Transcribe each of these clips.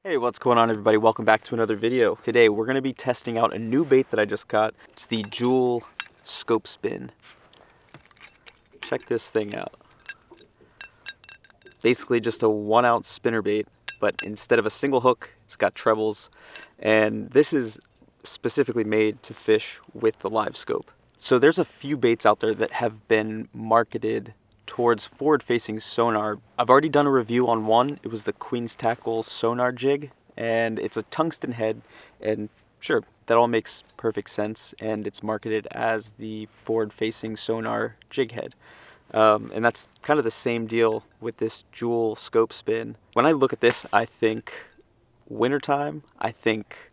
Hey, what's going on everybody? Welcome back to another video. Today we're going to be testing out a new bait that I just caught. It's the Jewel Scope Spin. Check this thing out. Basically just a 1 ounce spinner bait, but instead of a single hook, it's got trebles. And this is specifically made to fish with the LIVESCOPE. So there's a few baits out there that have been marketed towards forward-facing sonar. I've already done a review on one. It was the Queen's Tackle Sonar jig, and it's a tungsten head, and sure, that all makes perfect sense, and it's marketed as the forward-facing sonar jig head. And that's kind of the same deal with this Jewel Scope Spin. When I look at this, I think wintertime. I think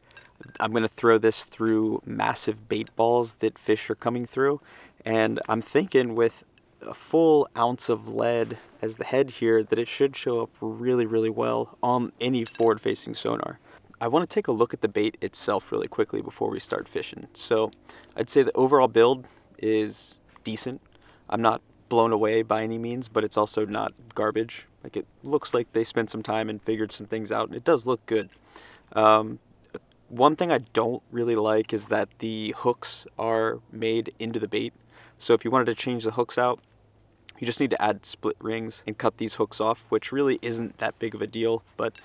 I'm going to throw this through massive bait balls that fish are coming through, and I'm thinking with a full ounce of lead as the head here that it should show up really well on any forward-facing sonar. I want to take a look at the bait itself really quickly before we start fishing. So I'd say the overall build is decent. I'm not blown away by any means, but it's also not garbage. Like, it looks like they spent some time and figured some things out, and it does look good. One thing I don't really like is that the hooks are made into the bait. So if you wanted to change the hooks out, you just need to add split rings and cut these hooks off, which really isn't that big of a deal, but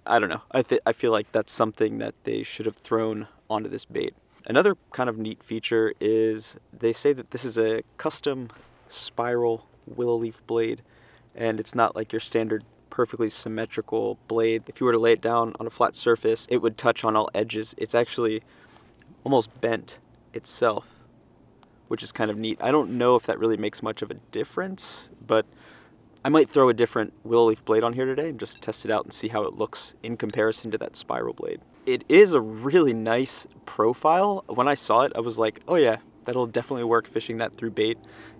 I don't know. I feel like that's something that they should have thrown onto this bait. Another kind of neat feature is they say that this is a custom spiral willow leaf blade, and it's not like your standard perfectly symmetrical blade. If you were to lay it down on a flat surface, it would touch on all edges. It's actually almost bent itself, which is kind of neat. I don't know if that really makes much of a difference, but I might throw a different willow leaf blade on here today and just test it out and see how it looks in comparison to that spiral blade. It is a really nice profile. When I saw it, I was like, oh yeah, that'll definitely work fishing that through bait,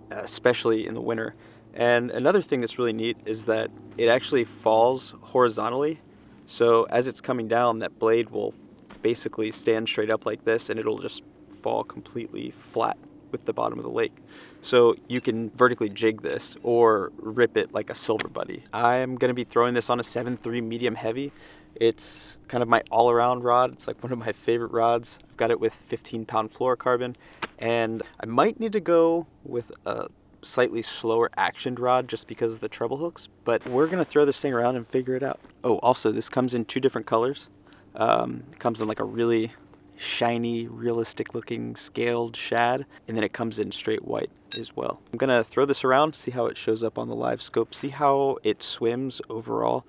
especially in the winter. And another thing that's really neat is that it actually falls horizontally. So as it's coming down, that blade will basically stand straight up like this, and it'll just fall completely flat with the bottom of the lake. So you can vertically jig this or rip it like a silver buddy. I'm going to be throwing this on a 7.3 medium heavy. It's kind of my all-around rod. It's like one of my favorite rods. I've got it with 15-pound fluorocarbon, and I might need to go with a slightly slower actioned rod just because of the treble hooks, but we're going to throw this thing around and figure it out. Oh, also, this comes in 2 different colors. It comes in like a really shiny, realistic looking scaled shad, and then it comes in straight white as well. I'm gonna throw this around, see how it shows up on the LIVESCOPE, see how it swims overall,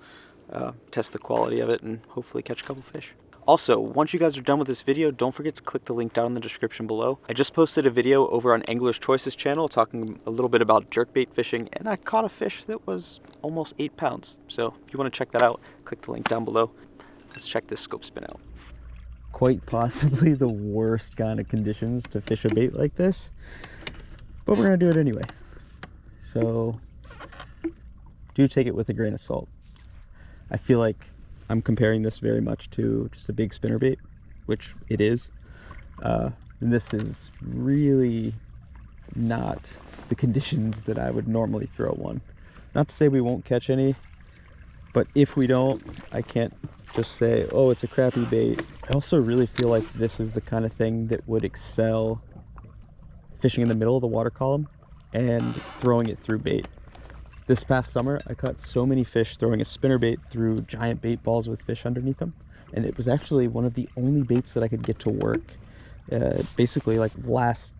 test the quality of it, and hopefully catch a couple fish. Also, once you guys are done with this video, don't forget to click the link down in the description below. I just posted a video over on Angler's Choices channel talking a little bit about jerkbait fishing, and I caught a fish that was almost 8 pounds. So if you want to check that out, click the link down below. Let's check this scope spin out. Quite possibly the worst kind of conditions to fish a bait like this, but we're gonna do it anyway. So do take it with a grain of salt. I feel like I'm comparing this very much to just a big spinner bait, which it is. And this is really not the conditions that I would normally throw one. Not to say we won't catch any, but if we don't, I can't just say, oh, it's a crappy bait. I also really feel like this is the kind of thing that would excel fishing in the middle of the water column and throwing it through bait. This past summer, I caught so many fish throwing a spinner bait through giant bait balls with fish underneath them. And it was actually one of the only baits that I could get to work. Basically like last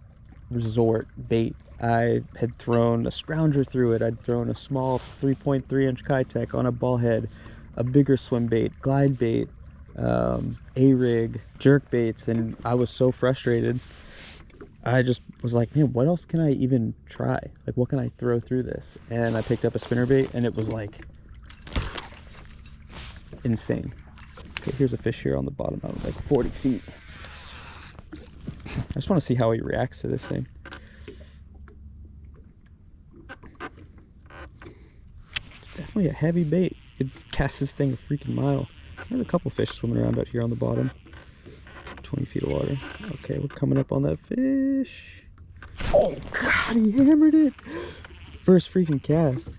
resort bait. I had thrown a scrounger through it. I'd thrown a small 3.3 inch Kitech on a ball head, a bigger swim bait, glide bait, A-rig, jerk baits, and I was so frustrated. I just was like, man, what else can I even try? Like, what can I throw through this? And I picked up a spinner bait, and it was like insane. Okay, here's a fish here on the bottom of like 40 feet. I just want to see how he reacts to this thing. It's definitely a heavy bait. It casts this thing a freaking mile. There's a couple fish swimming around out here on the bottom. 20 feet of water. Okay, we're coming up on that fish. Oh God, he hammered it. First freaking cast.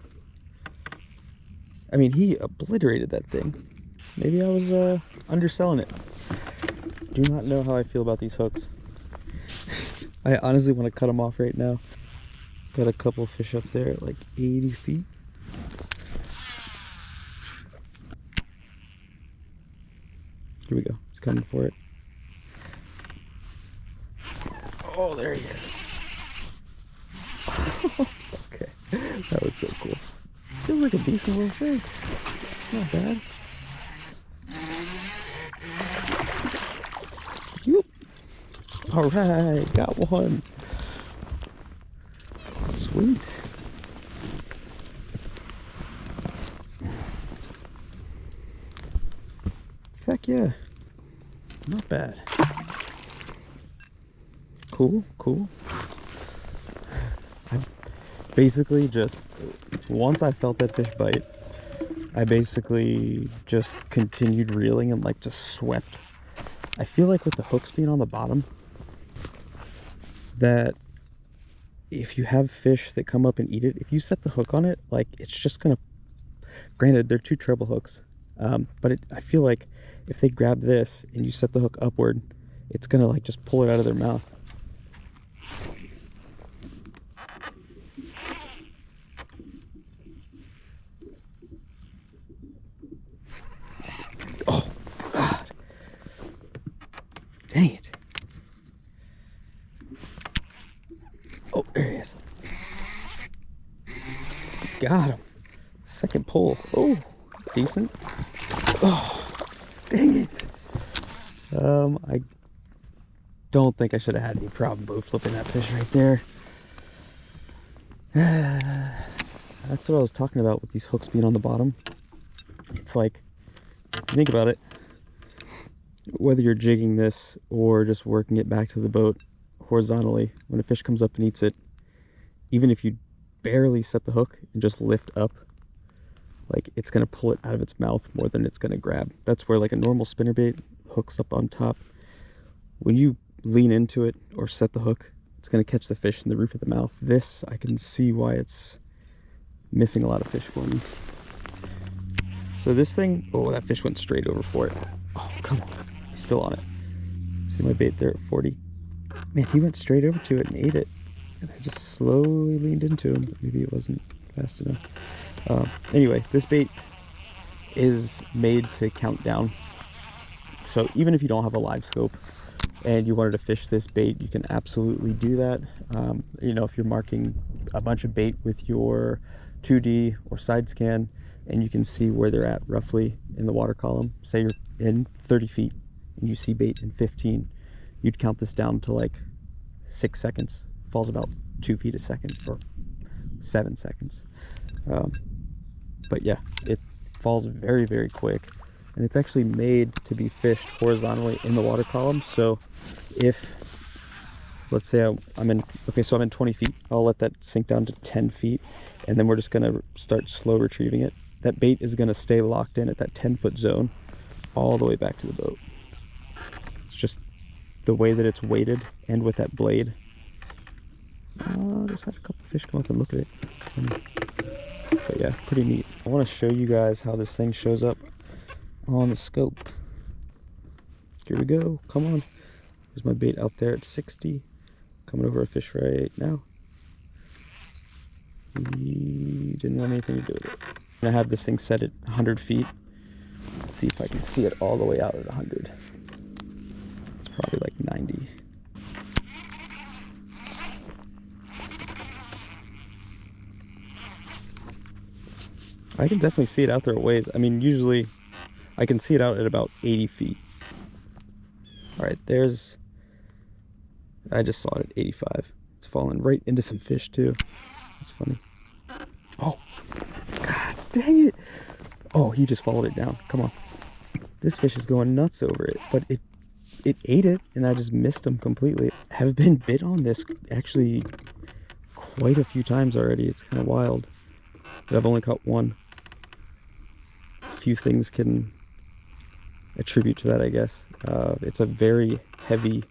I mean, he obliterated that thing. Maybe I was underselling it. Do not know how I feel about these hooks. I honestly want to cut them off right now. Got a couple fish up there at like 80 feet. Here we go. He's coming for it. Oh, there he is. Okay, that was so cool. This feels like a decent little thing. Not bad. Whoop. All right, got one. Sweet. Heck yeah. Not bad. Cool, cool. I basically just, once I felt that fish bite, I basically just continued reeling and like just swept. I feel like with the hooks being on the bottom, that if you have fish that come up and eat it, if you set the hook on it, like it's just gonna, granted they're 2 treble hooks, but I feel like if they grab this and you set the hook upward, it's gonna like just pull it out of their mouth. Oh God, dang it. Oh, there he is. Got him. Second pull. Oh, decent. Oh, dang it. I don't think I should have had any problem boat flipping that fish right there. That's what I was talking about with these hooks being on the bottom. It's like, think about it. Whether you're jigging this or just working it back to the boat horizontally, when a fish comes up and eats it, even if you barely set the hook and just lift up, like it's gonna pull it out of its mouth more than it's gonna grab. That's where like a normal spinnerbait hooks up on top. When you lean into it or set the hook, it's gonna catch the fish in the roof of the mouth. This, I can see why it's missing a lot of fish for me. So this thing, oh, that fish went straight over for it. Oh, come on, he's still on it. See my bait there at 40? Man, he went straight over to it and ate it. And I just slowly leaned into him. Maybe it wasn't fast enough. Anyway, this bait is made to count down. So even if you don't have a live scope and you wanted to fish this bait, you can absolutely do that. You know, if you're marking a bunch of bait with your 2D or side scan, and you can see where they're at roughly in the water column. Say you're in 30 feet and you see bait in 15, you'd count this down to like 6 seconds. Falls about 2 feet a second or 7 seconds. But yeah, it falls very, very quick, and it's actually made to be fished horizontally in the water column. So if, let's say I'm in 20 feet, I'll let that sink down to 10 feet, and then we're just gonna start slow retrieving it. That bait is gonna stay locked in at that 10-foot zone all the way back to the boat. It's just the way that it's weighted, and with that blade. I just had a couple fish come up and look at it. But yeah, pretty neat. I want to show you guys how this thing shows up on the scope. Here we go. Come on. There's my bait out there at 60. Coming over a fish right now. He didn't want anything to do with it. I'm going to have this thing set at 100 feet. Let's see if I can see it all the way out at 100. It's probably like 90. I can definitely see it out there a ways. I mean, usually I can see it out at about 80 feet. All right, there's, I just saw it at 85. It's falling right into some fish too. That's funny. Oh, God dang it. Oh, he just followed it down. Come on. This fish is going nuts over it, but it ate it and I just missed him completely. I have been bit on this actually quite a few times already. It's kind of wild, but I've only caught one. Few things can attribute to that, I guess. It's a very heavy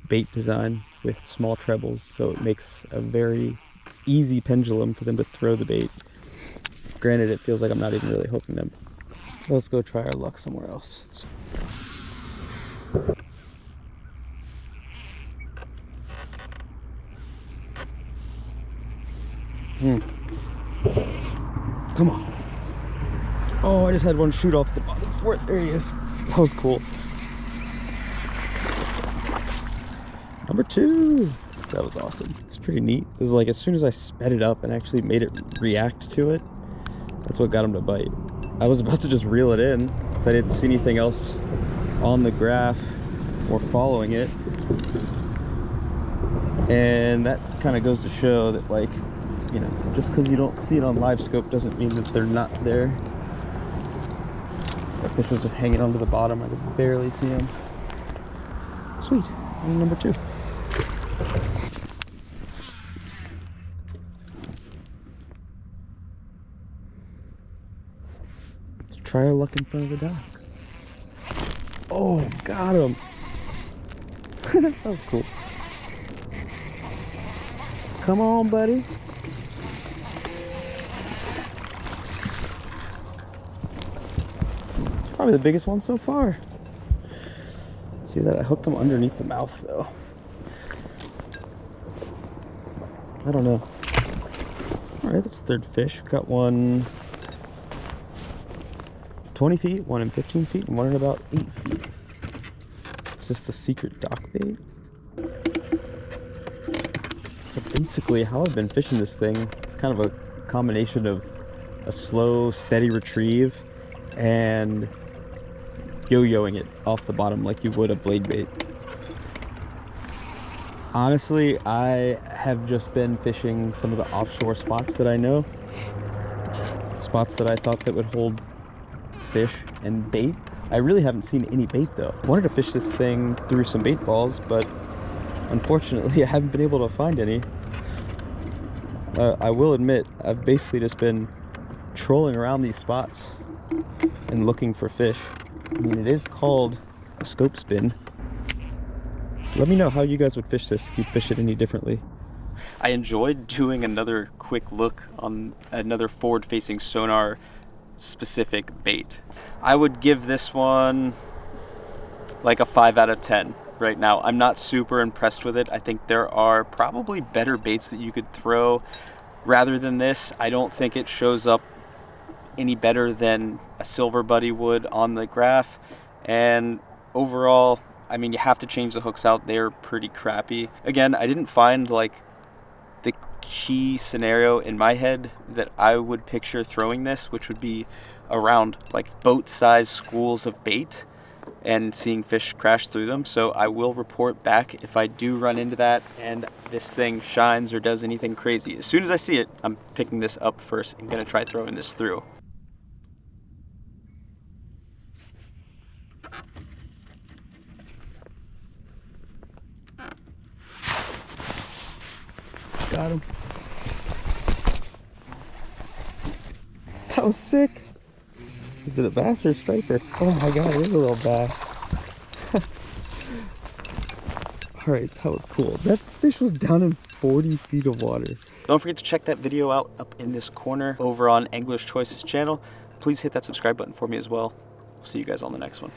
bait design with small trebles, so it makes a very easy pendulum for them to throw the bait. Granted, it feels like I'm not even really hooking them. Let's go try our luck somewhere else. Come on. Oh, I just had one shoot off the bottom for it. There he is. That was cool. Number 2. That was awesome. It's pretty neat. It was like as soon as I sped it up and actually made it react to it, that's what got him to bite. I was about to just reel it in because I didn't see anything else on the graph or following it. And that kind of goes to show that, like, you know, just because you don't see it on LiveScope doesn't mean that they're not there. That fish was just hanging onto the bottom. I could barely see him. Sweet. And number 2. Let's try our luck in front of the dock. Oh, got him. That was cool. Come on, buddy. It's probably the biggest one so far. See that? I hooked him underneath the mouth, though. I don't know. All right, that's the 3rd fish. Got one 20 feet, one in 15 feet, and one in about 8 feet. Is this the secret dock bait? So basically, how I've been fishing this thing, it's kind of a combination of a slow, steady retrieve and yo-yoing it off the bottom like you would a blade bait. Honestly, I have just been fishing some of the offshore spots that I know. Spots that I thought that would hold fish and bait. I really haven't seen any bait though. I wanted to fish this thing through some bait balls, but unfortunately I haven't been able to find any. I will admit, I've basically just been trolling around these spots and looking for fish. I mean, it is called a scope spin. Let me know how you guys would fish this if you fish it any differently. I enjoyed doing another quick look on another forward-facing sonar specific bait. I would give this one like a 5 out of 10 right now. I'm not super impressed with it. I think there are probably better baits that you could throw rather than this. I don't think it shows up any better than a silver buddy would on the graph. And overall, I mean, you have to change the hooks out. They're pretty crappy. Again, I didn't find like the key scenario in my head that I would picture throwing this, which would be around like boat-sized schools of bait and seeing fish crash through them. So I will report back if I do run into that and this thing shines or does anything crazy. As soon as I see it, I'm picking this up first and gonna try throwing this through. Got him. That was sick. Is it a bass or a striper? Oh my god, it is a little bass. Alright, that was cool. That fish was down in 40 feet of water. Don't forget to check that video out up in this corner over on Angler's Choice's channel. Please hit that subscribe button for me as well. See you guys on the next one.